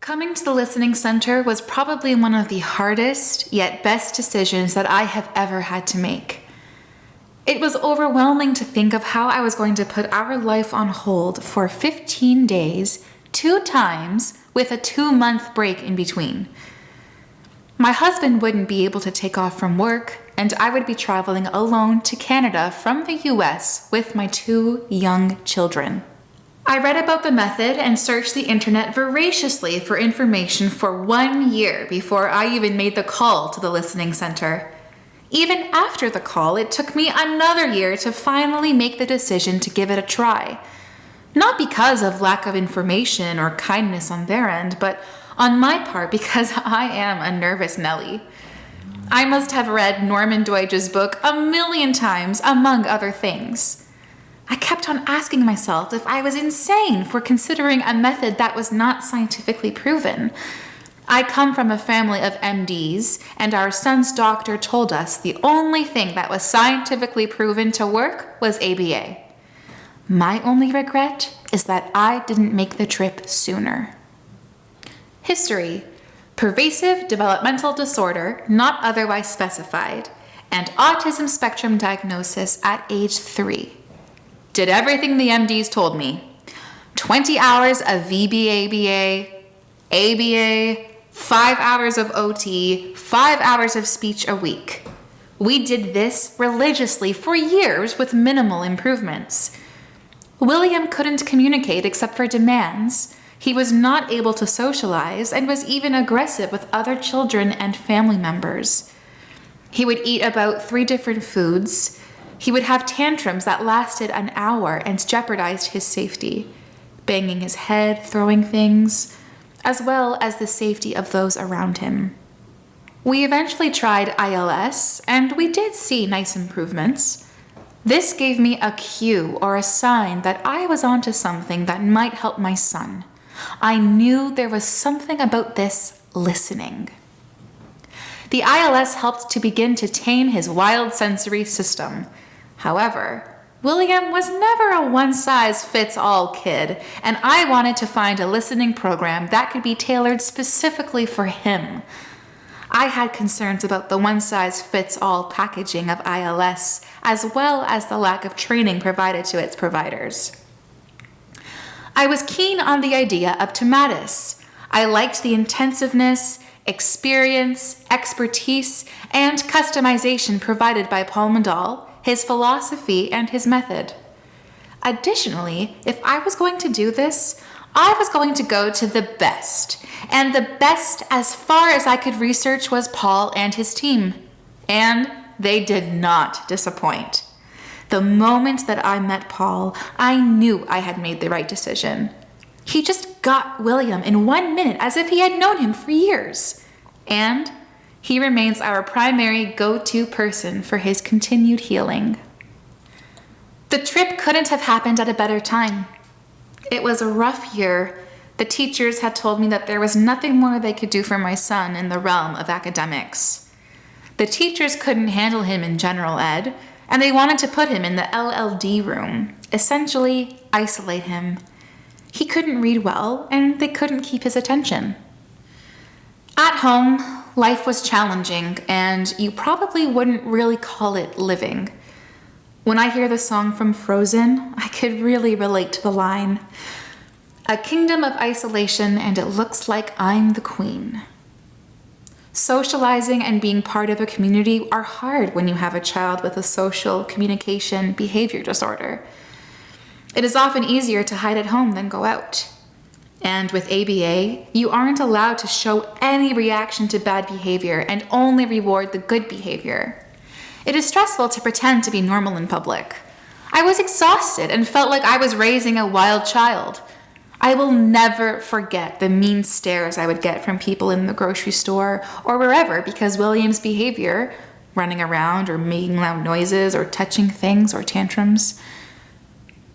Coming to the listening center was probably one of the hardest yet best decisions that I have ever had to make. It was overwhelming to think of how I was going to put our life on hold for 15 days, 2 times, with a 2-month break in between. My husband wouldn't be able to take off from work, and I would be traveling alone to Canada from the US with my 2 young children. I read about the method and searched the internet voraciously for information for 1 year before I even made the call to the listening center. Even after the call, it took me another year to finally make the decision to give it a try. Not because of lack of information or kindness on their end, but on my part because I am a nervous Nelly. I must have read Norman Doidge's book 1,000,000 times, among other things. I kept on asking myself if I was insane for considering a method that was not scientifically proven. I come from a family of MDs, and our son's doctor told us the only thing that was scientifically proven to work was ABA. My only regret is that I didn't make the trip sooner. History: pervasive developmental disorder, not otherwise specified, and autism spectrum diagnosis at age 3. Did everything the MDs told me. 20 hours of VBABA, ABA, 5 hours of OT, 5 hours of speech a week. We did this religiously for years with minimal improvements. William couldn't communicate except for demands. He was not able to socialize and was even aggressive with other children and family members. He would eat about 3 different foods. He would have tantrums that lasted an hour and jeopardized his safety, banging his head, throwing things, as well as the safety of those around him. We eventually tried ILS, and we did see nice improvements. This gave me a cue or a sign that I was onto something that might help my son. I knew there was something about this listening. The ILS helped to begin to tame his wild sensory system. However, William was never a one-size-fits-all kid, and I wanted to find a listening program that could be tailored specifically for him. I had concerns about the one-size-fits-all packaging of ILS, as well as the lack of training provided to its providers. I was keen on the of Optimatis. I liked the intensiveness, experience, expertise, and customization provided by Paul Medall, his philosophy, and his method. Additionally, if I was going to do this, I was going to go to the best. And the best, as far as I could research, was Paul and his team. And they did not disappoint. The moment that I met Paul, I knew I had made the right decision. He just got William in 1 minute as if he had known him for years. And he remains our primary go-to person for his continued healing. The trip couldn't have happened at a better time. It was a rough year. The teachers had told me that there was nothing more they could do for my son in the realm of academics. The teachers couldn't handle him in general ed, and they wanted to put him in the LLD room, essentially isolate him. He couldn't read well, and they couldn't keep his attention. At home, life was challenging, and you probably wouldn't really call it living. When I hear the song from Frozen, I could really relate to the line, "A kingdom of isolation, and it looks like I'm the queen." Socializing and being part of a community are hard when you have a child with a social communication behavior disorder. It is often easier to hide at home than go out. And with ABA, you aren't allowed to show any reaction to bad behavior and only reward the good behavior. It is stressful to pretend to be normal in public. I was exhausted and felt like I was raising a wild child. I will never forget the mean stares I would get from people in the grocery store or wherever because William's behavior, running around or making loud noises or touching things or tantrums.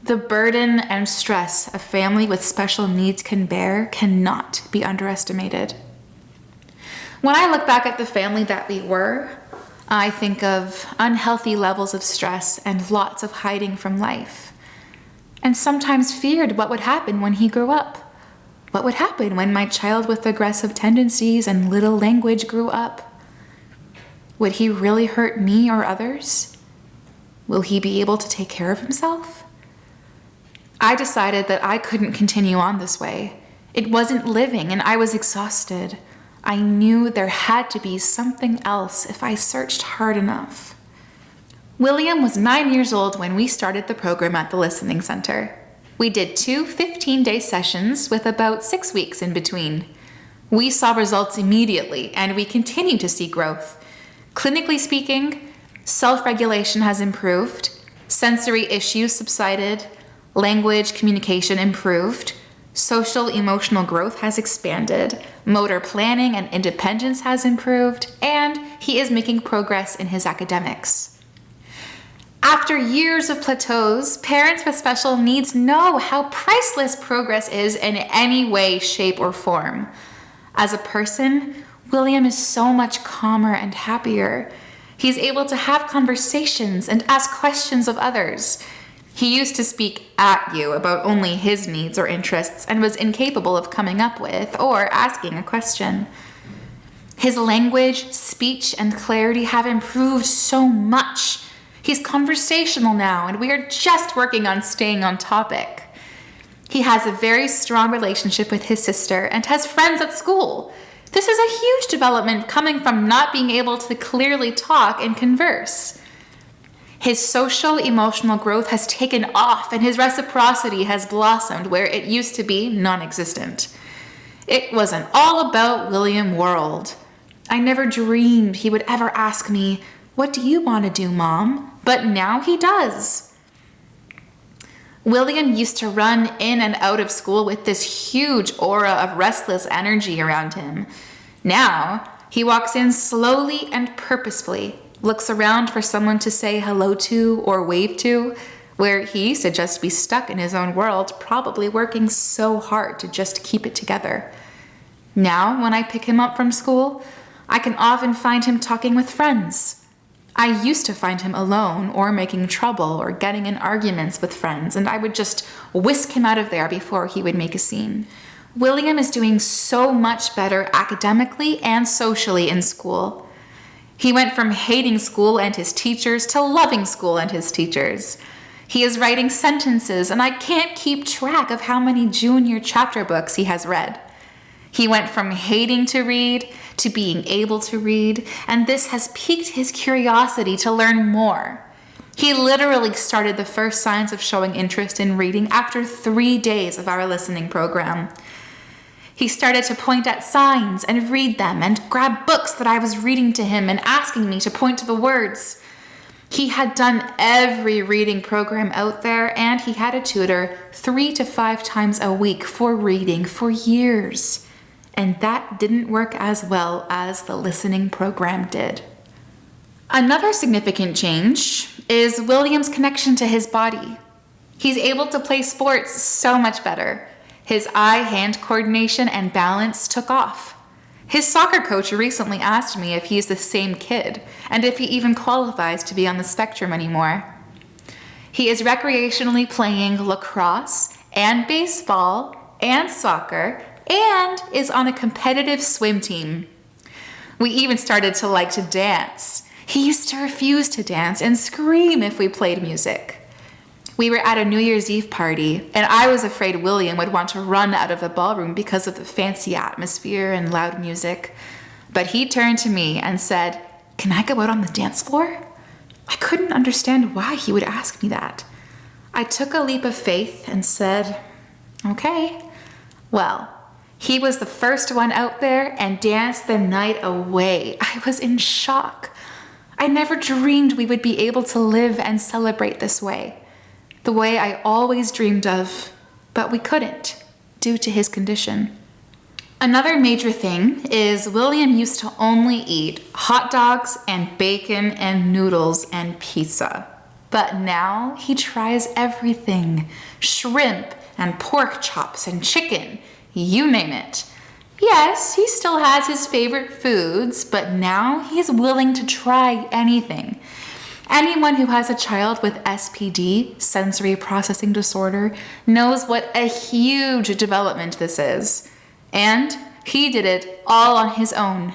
The burden and stress a family with special needs can bear cannot be underestimated. When I look back at the family that we were, I think of unhealthy levels of stress and lots of hiding from life, and sometimes feared what would happen when he grew up. What would happen when my child with aggressive tendencies and little language grew up? Would he really hurt me or others? Will he be able to take care of himself? I decided that I couldn't continue on this way. It wasn't living, and I was exhausted. I knew there had to be something else if I searched hard enough. William was 9 years old when we started the program at the Listening Center. We did 2 15-day sessions with about 6 weeks in between. We saw results immediately, and we continue to see growth. Clinically speaking, self-regulation has improved, sensory issues subsided, language communication improved, social emotional growth has expanded, motor planning and independence has improved, and he is making progress in his academics. After years of plateaus, parents with special needs know how priceless progress is in any way, shape, or form. As a person, William is so much calmer and happier. He's able to have conversations and ask questions of others. He used to speak at you about only his needs or interests and was incapable of coming up with or asking a question. His language, speech, and clarity have improved so much. He's conversational now, and we are just working on staying on topic. He has a very strong relationship with his sister and has friends at school. This is a huge development coming from not being able to clearly talk and converse. His social emotional growth has taken off, and his reciprocity has blossomed where it used to be non-existent. It was an all about William world. I never dreamed he would ever ask me, "What do you want to do, Mom?" But now he does. William used to run in and out of school with this huge aura of restless energy around him. Now, he walks in slowly and purposefully, looks around for someone to say hello to or wave to, where he used to just be stuck in his own world, probably working so hard to just keep it together. Now, when I pick him up from school, I can often find him talking with friends. I used to find him alone or making trouble or getting in arguments with friends, and I would just whisk him out of there before he would make a scene. William is doing so much better academically and socially in school. He went from hating school and his teachers to loving school and his teachers. He is writing sentences, and I can't keep track of how many junior chapter books he has read. He went from hating to read to being able to read, and this has piqued his curiosity to learn more. He literally started the first signs of showing interest in reading after 3 days of our listening program. He started to point at signs and read them and grab books that I was reading to him and asking me to point to the words. He had done every reading program out there, and he had a tutor 3 to 5 times a week for reading for years. And that didn't work as well as the listening program did. Another significant change is William's connection to his body. He's able to play sports so much better. His eye-hand coordination and balance took off. His soccer coach recently asked me if he's the same kid and if he even qualifies to be on the spectrum anymore. He is recreationally playing lacrosse and baseball and soccer and is on a competitive swim team. We even started to like to dance. He used to refuse to dance and scream if we played music. We were at a New Year's Eve party, and I was afraid William would want to run out of the ballroom because of the fancy atmosphere and loud music. But he turned to me and said, "Can I go out on the dance floor?" I couldn't understand why he would ask me that. I took a leap of faith and said, "Okay." Well, he was the first one out there and danced the night away. I was in shock. I never dreamed we would be able to live and celebrate this way, the way I always dreamed of, but we couldn't due to his condition. Another major thing is William used to only eat hot dogs and bacon and noodles and pizza. But now he tries everything, shrimp and pork chops and chicken, you name it. Yes, he still has his favorite foods, but now he's willing to try anything. Anyone who has a child with SPD, sensory processing disorder, knows what a huge development this is. And he did it all on his own.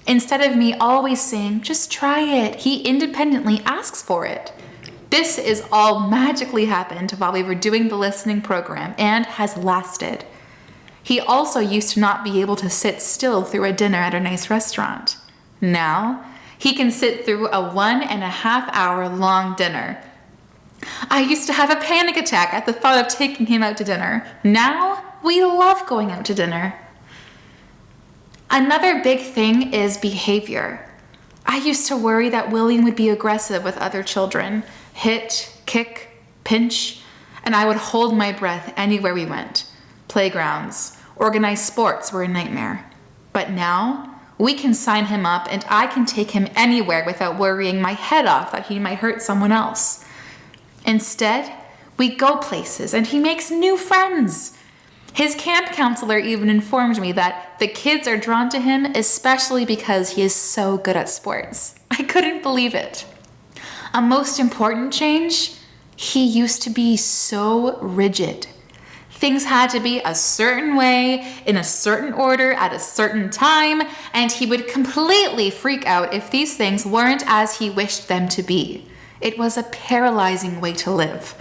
Instead of me always saying, just try it, he independently asks for it. This is all magically happened while we were doing the listening program and has lasted. He also used to not be able to sit still through a dinner at a nice restaurant. Now, he can sit through a 1.5 hour long dinner. I used to have a panic attack at the thought of taking him out to dinner. Now, we love going out to dinner. Another big thing is behavior. I used to worry that William would be aggressive with other children, hit, kick, pinch, and I would hold my breath anywhere we went. Playgrounds, organized sports were a nightmare. But now, we can sign him up and I can take him anywhere without worrying my head off that he might hurt someone else. Instead, we go places and he makes new friends. His camp counselor even informed me that the kids are drawn to him especially because he is so good at sports. I couldn't believe it. A most important change, he used to be so rigid. Things had to be a certain way, in a certain order, at a certain time, and he would completely freak out if these things weren't as he wished them to be. It was a paralyzing way to live.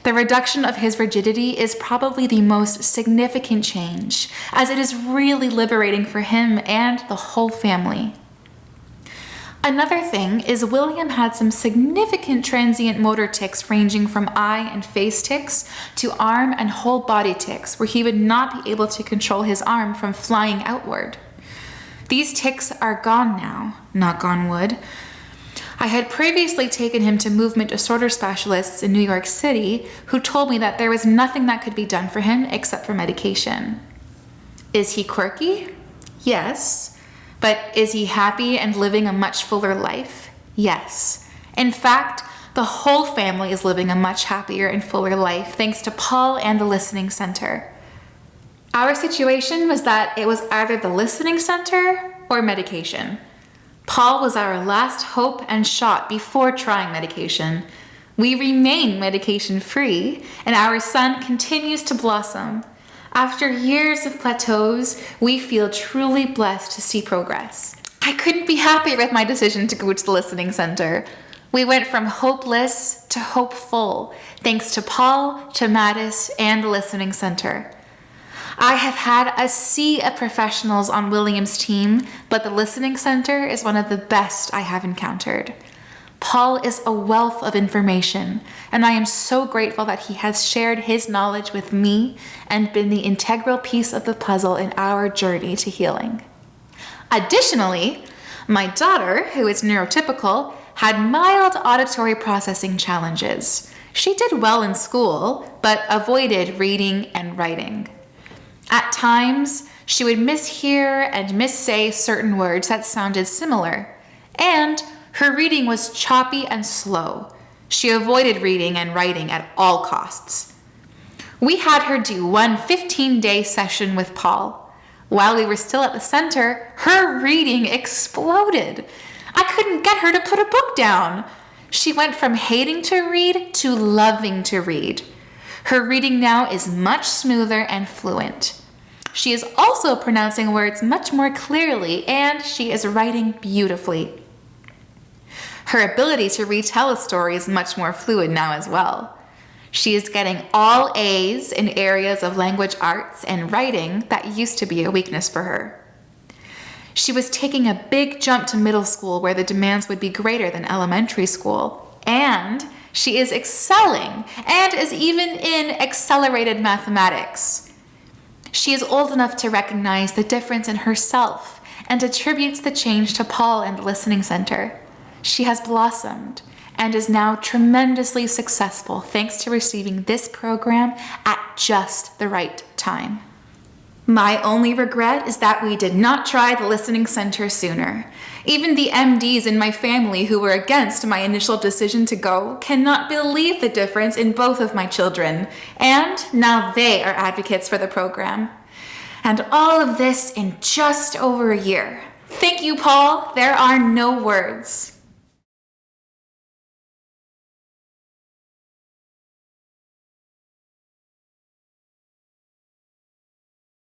The reduction of his rigidity is probably the most significant change, as it is really liberating for him and the whole family. Another thing is William had some significant transient motor tics ranging from eye and face tics to arm and whole body tics where he would not be able to control his arm from flying outward. These tics are gone now, knock on wood. I had previously taken him to movement disorder specialists in New York City who told me that there was nothing that could be done for him except for medication. Is he quirky? Yes. But is he happy and living a much fuller life? Yes. In fact, the whole family is living a much happier and fuller life thanks to Paul and the Listening Center. Our situation was that it was either the Listening Center or medication. Paul was our last hope and shot before trying medication. We remain medication-free, and our son continues to blossom. After years of plateaus, we feel truly blessed to see progress. I couldn't be happier with my decision to go to the Listening Center. We went from hopeless to hopeful, thanks to Paul, to Mattis, and the Listening Center. I have had a sea of professionals on William's team, but the Listening Center is one of the best I have encountered. Paul is a wealth of information, and I am so grateful that he has shared his knowledge with me and been the integral piece of the puzzle in our journey to healing. Additionally, my daughter, who is neurotypical, had mild auditory processing challenges. She did well in school, but avoided reading and writing. At times, she would mishear and missay certain words that sounded similar, and her reading was choppy and slow. She avoided reading and writing at all costs. We had her do one 15-day session with Paul. While we were still at the center, her reading exploded. I couldn't get her to put a book down. She went from hating to read to loving to read. Her reading now is much smoother and fluent. She is also pronouncing words much more clearly, and she is writing beautifully. Her ability to retell a story is much more fluid now as well. She is getting all A's in areas of language arts and writing that used to be a weakness for her. She was taking a big jump to middle school where the demands would be greater than elementary school, and she is excelling and is even in accelerated mathematics. She is old enough to recognize the difference in herself and attributes the change to Paul and the Listening Center. She has blossomed and is now tremendously successful thanks to receiving this program at just the right time. My only regret is that we did not try the Listening Center sooner. Even the MDs in my family who were against my initial decision to go cannot believe the difference in both of my children, and now they are advocates for the program. And all of this in just over a year. Thank you, Paul. There are no words.